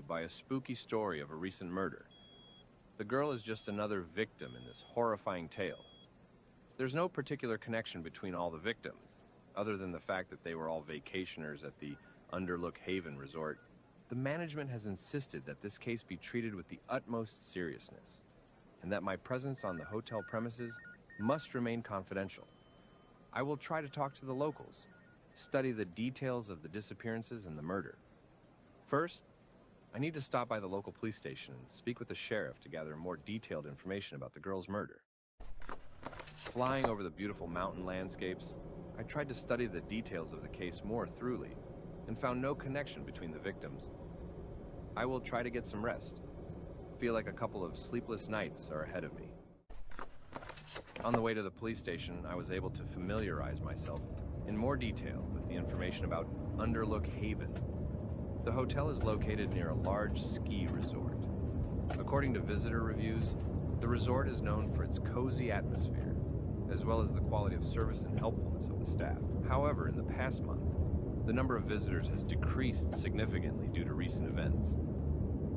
by a spooky story of a recent murder. The girl is just another victim in this horrifying tale. There's no particular connection between all the victims, other than the fact that they were all vacationers at the Underlook Haven Resort. The management has insisted that this case be treated with the utmost seriousness, and that my presence on the hotel premises must remain confidential. I will try to talk to the locals, study the details of the disappearances and the murder. First, I need to stop by the local police station and speak with the sheriff to gather more detailed information about the girl's murder. Flying over the beautiful mountain landscapes, I tried to study the details of the case more thoroughly and found no connection between the victims. I will try to get some rest. Feel like a couple of sleepless nights are ahead of me. On the way to the police station, I was able to familiarize myself in more detail with the information about Underlook Haven. The hotel is located near a large ski resort. According to visitor reviews, the resort is known for its cozy atmosphere, as well as the quality of service and helpfulness of the staff. However, in the past month, the number of visitors has decreased significantly due to recent events.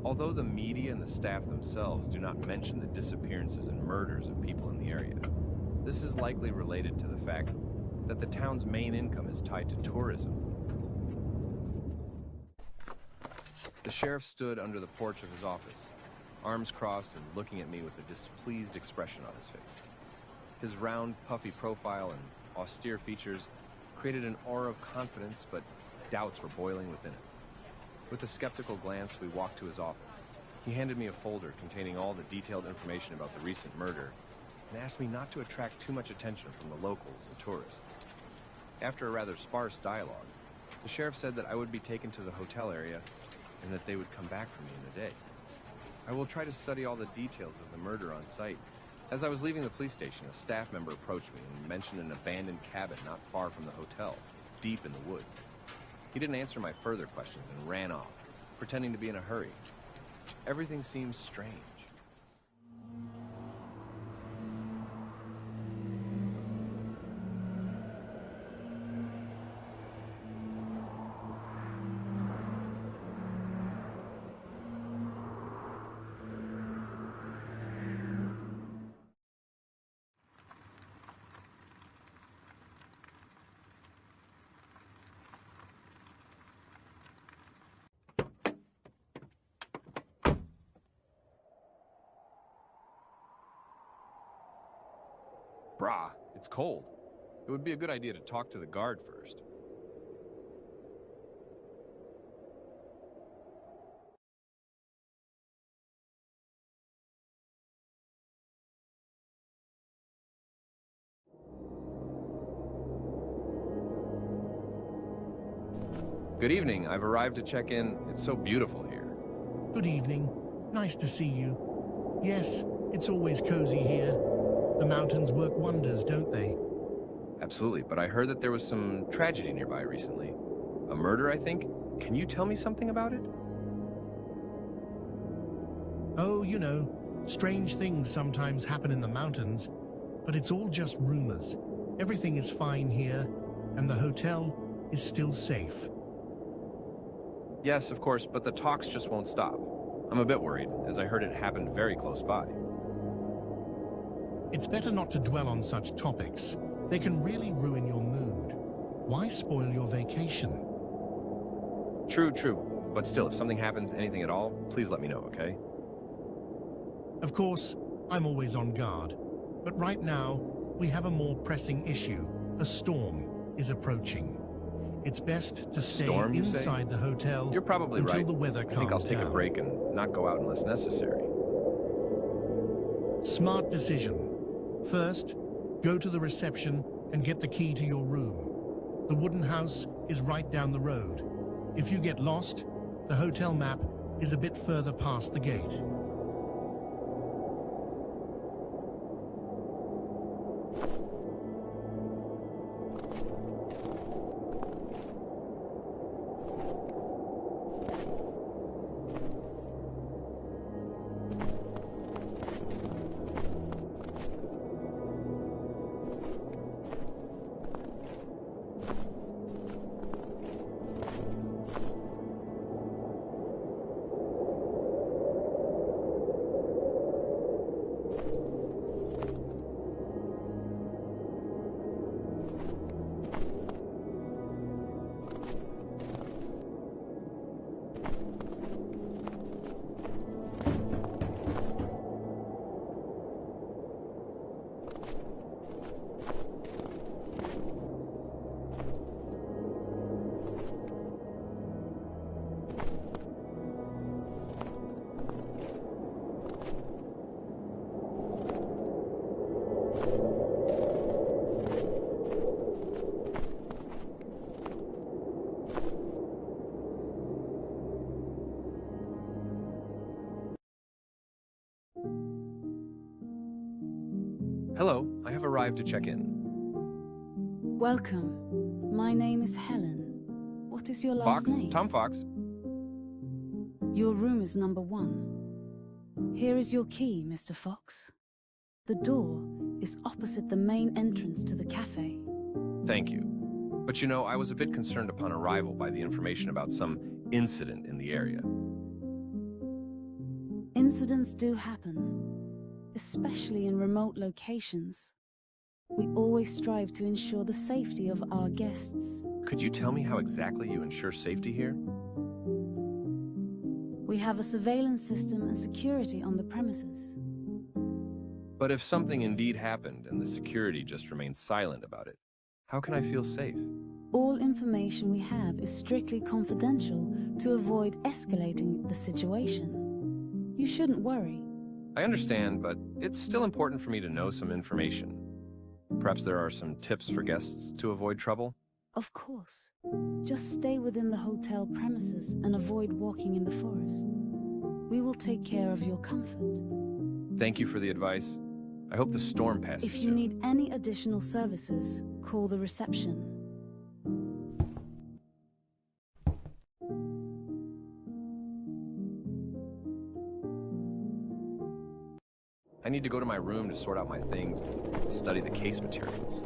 Although the media and the staff themselves do not mention the disappearances and murders of people in the area, this is likely related to the fact that the town's main income is tied to tourism. The sheriff stood under the porch of his office, arms crossed and looking at me with a displeased expression on his face. His round, puffy profile and austere features created an aura of confidence, but doubts were boiling within it. With a skeptical glance, we walked to his office. He handed me a folder containing all the detailed information about the recent murder and asked me not to attract too much attention from the locals and tourists. After a rather sparse dialogue, the sheriff said that I would be taken to the hotel area and that they would come back for me in a day. I will try to study all the details of the murder on site. As I was leaving the police station, a staff member approached me and mentioned an abandoned cabin not far from the hotel, deep in the woods. He didn't answer my further questions and ran off, pretending to be in a hurry. Everything seemed strange. Brah, it's cold. It would be a good idea to talk to the guard first. Good evening. I've arrived to check in. It's so beautiful here. Good evening. Nice to see you. Yes, it's always cozy here. The mountains work wonders, don't they? Absolutely, but I heard that there was some tragedy nearby recently. A murder, I think? Can you tell me something about it? Oh, you know, strange things sometimes happen in the mountains, but it's all just rumors. Everything is fine here, and the hotel is still safe. Yes, of course, but the talks just won't stop. I'm a bit worried, as I heard it happened very close by. It's better not to dwell on such topics. They can really ruin your mood. Why spoil your vacation? True. But still, if something happens, anything at all, please let me know, okay? Of course, I'm always on guard. But right now, we have a more pressing issue. A storm is approaching. It's best to stay inside the hotel. You're probably until right. the weather calms down. I think I'll take a break and not go out unless necessary. Smart decision. First, go to the reception and get the key to your room. The wooden house is right down the road. If you get lost, the hotel map is a bit further past the gate. arrived to check in. Welcome. My name is Helen. What is your last Fox? name? Tom Fox. Your room is number 1. Here is your key, Mr. Fox. The door is opposite the main entrance to the cafe. Thank you. But you know, I was a bit concerned upon arrival by the information about some incident in the area. Incidents do happen, especially in remote locations. We always strive to ensure the safety of our guests. Could you tell me how exactly you ensure safety here? We have a surveillance system and security on the premises. But if something indeed happened and the security just remains silent about it, how can I feel safe? All information we have is strictly confidential to avoid escalating the situation. You shouldn't worry. I understand, but it's still important for me to know some information. Perhaps there are some tips for guests to avoid trouble? Of course. Just stay within the hotel premises and avoid walking in the forest. We will take care of your comfort. Thank you for the advice. I hope the storm passes If you soon. need any additional services, call the reception. I need to go to my room to sort out my things, study the case materials.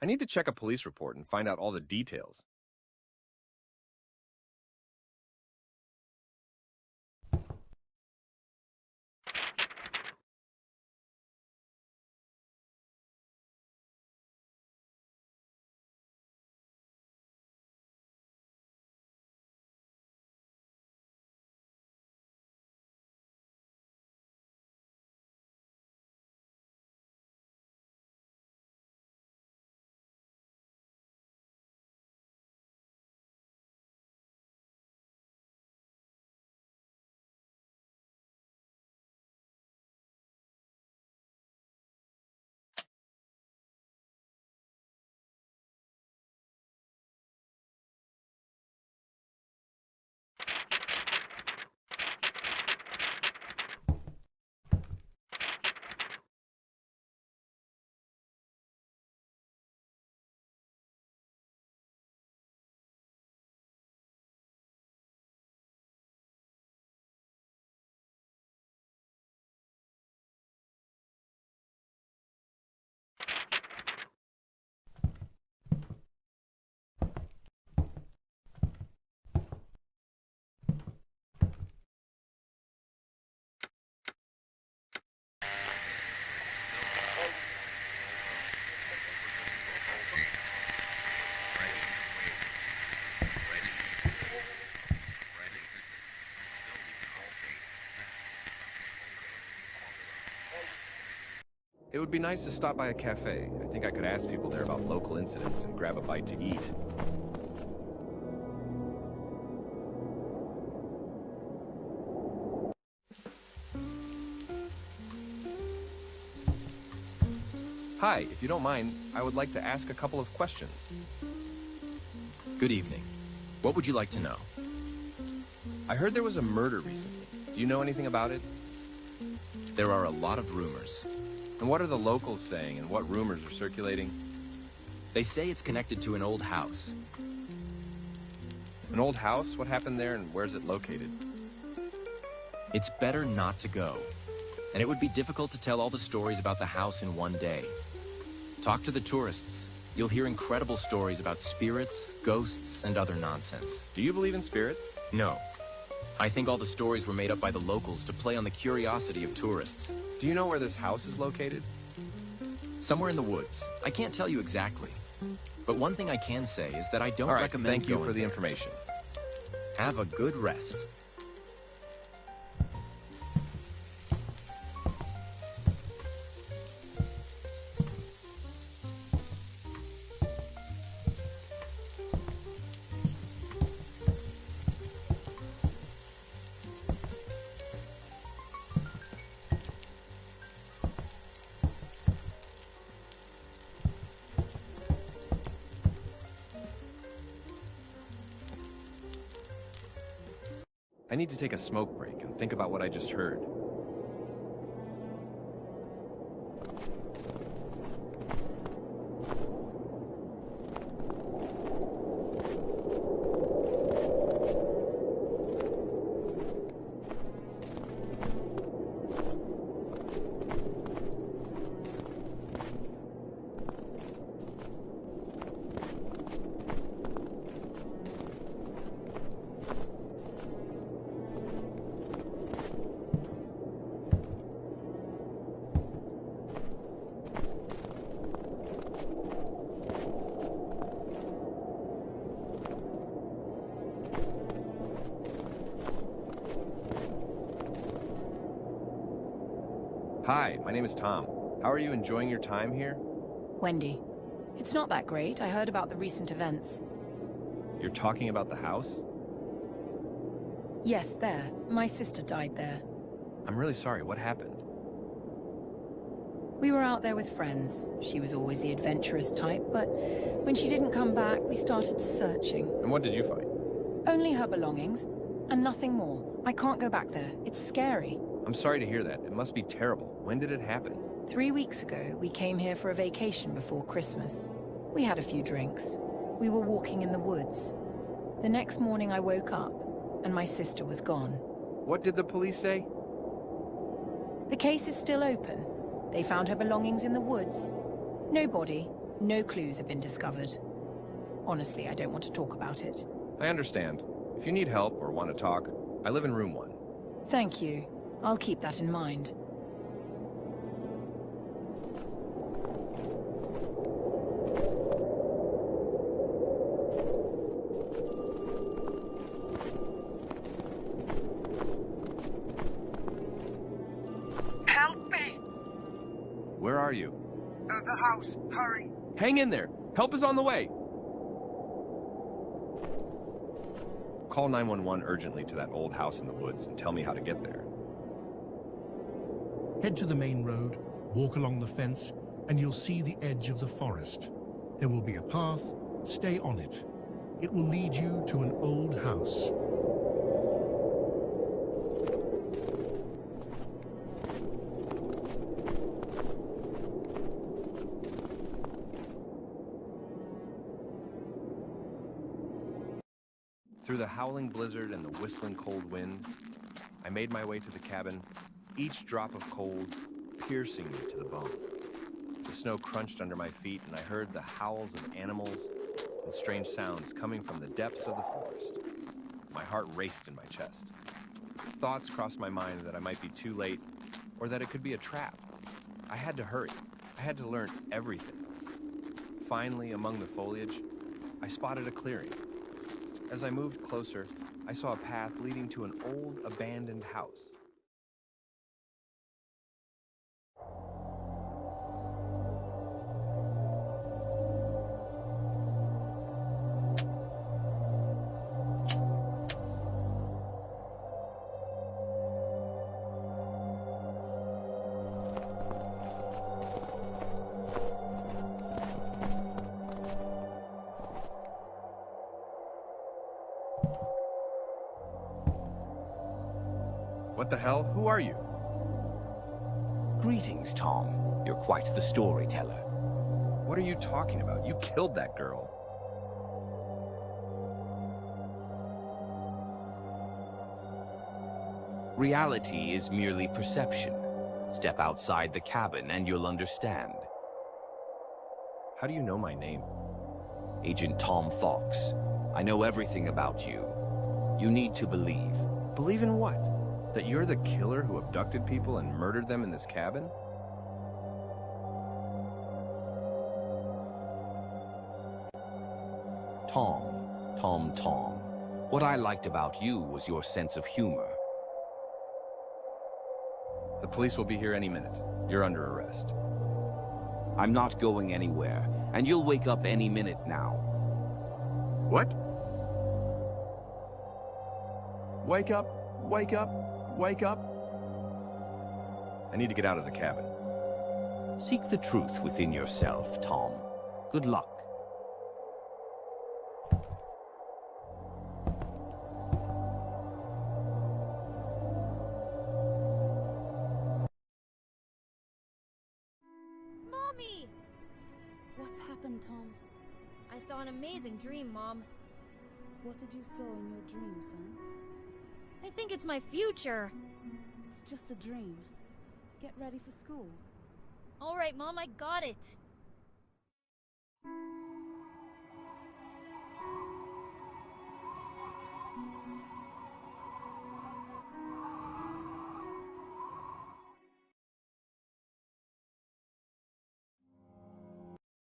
I need to check a police report and find out all the details. It would be nice to stop by a cafe. I think I could ask people there about local incidents and grab a bite to eat. Hi, if you don't mind, I would like to ask a couple of questions. Good evening. What would you like to know? I heard there was a murder recently. Do you know anything about it? There are a lot of rumors. And what are the locals saying, and what rumors are circulating? They say it's connected to an old house. An old house? What happened there, and where's it located? It's better not to go. And it would be difficult to tell all the stories about the house in one day. Talk to the tourists. You'll hear incredible stories about spirits, ghosts, and other nonsense. Do you believe in spirits? No. I think all the stories were made up by the locals to play on the curiosity of tourists. Do you know where this house is located? Somewhere in the woods. I can't tell you exactly. But one thing I can say is that I don't All right, recommend thank you going for the there. information. Have a good rest. I need to take a smoke break and think about what I just heard. Hi, my name is Tom. How are you enjoying your time here? Wendy. It's not that great. I heard about the recent events. You're talking about the house? Yes, there. My sister died there. I'm really sorry. What happened? We were out there with friends. She was always the adventurous type, but when she didn't come back, we started searching. And what did you find? Only her belongings, and nothing more. I can't go back there. It's scary. I'm sorry to hear that. It must be terrible. When did it happen? 3 weeks ago, we came here for a vacation before Christmas. We had a few drinks. We were walking in the woods. The next morning I woke up, and my sister was gone. What did the police say? The case is still open. They found her belongings in the woods. No body, no clues have been discovered. Honestly, I don't want to talk about it. I understand. If you need help or want to talk, I live in room 1. Thank you. I'll keep that in mind. Help me! Where are you? The house, hurry! Hang in there! Help is on the way! Call 911 urgently to that old house in the woods and tell me how to get there. Head to the main road, walk along the fence, and you'll see the edge of the forest. There will be a path. Stay on it. It will lead you to an old house. Through the howling blizzard and the whistling cold wind, I made my way to the cabin, each drop of cold piercing me to the bone. The snow crunched under my feet, and I heard the howls of animals and strange sounds coming from the depths of the forest. My heart raced in my chest. Thoughts crossed my mind that I might be too late, or that it could be a trap. I had to hurry. I had to learn everything. Finally, among the foliage, I spotted a clearing. As I moved closer, I saw a path leading to an old, abandoned house. What the hell? Who are you? Greetings, Tom. You're quite the storyteller. What are you talking about? You killed that girl. Reality is merely perception. Step outside the cabin and you'll understand. How do you know my name? Agent Tom Fox. I know everything about you. You need to believe. Believe in what? That you're the killer who abducted people and murdered them in this cabin? Tom. What I liked about you was your sense of humor. The police will be here any minute. You're under arrest. I'm not going anywhere, and you'll wake up any minute now. What? Wake up, wake up, wake up. I need to get out of the cabin. Seek the truth within yourself, Tom. Good luck. Mommy! What's happened, Tom? I saw an amazing dream, Mom. What did you saw in your dream, son? I think it's my future. It's just a dream. Get ready for school. All right, Mom, I got it.